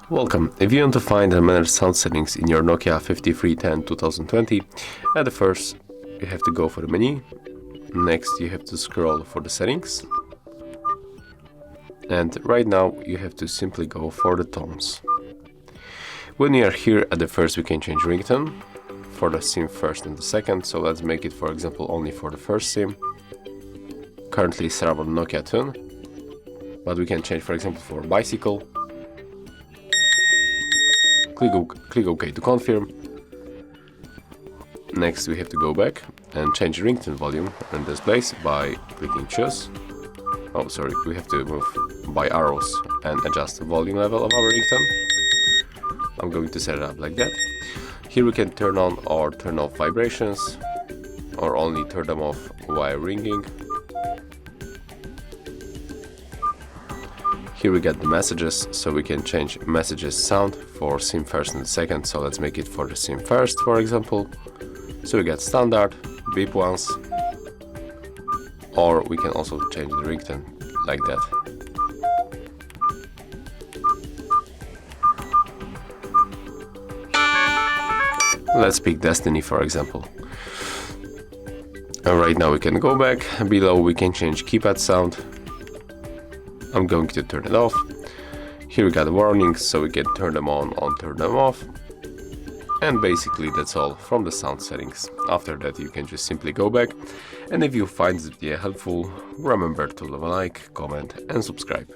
Welcome. If you want to find and manage sound settings in your Nokia 5310 2020, at first you have to go for the menu. Next you have to scroll for the settings. And right now you have to simply go for the tones. When you are here at the first, we can change ringtone for the SIM first and the second. So let's make it, for example, only for the first SIM. Currently set up on Nokia tune, but we can change, for example, for bicycle. Click OK to confirm. Next we have to go back and change ringtone volume in this place by clicking choose. Oh, sorry, we have to move by arrows and adjust the volume level of our ringtone. I'm going to set it up like that. Here we can turn on or turn off vibrations, or only turn them off while ringing. Here we get the messages, so we can change messages sound for SIM first and second. So let's make it for the SIM first, for example. So we get standard, beep ones, or we can also change the ringtone like that. Let's pick Destiny, for example. And right now we can go back. Below we can change keypad sound. I'm going to turn it off. Here we got warnings, so we can turn them on or turn them off. And basically that's all from the sound settings. After that you can just simply go back. And if you find this video helpful, remember to leave a like, comment and subscribe.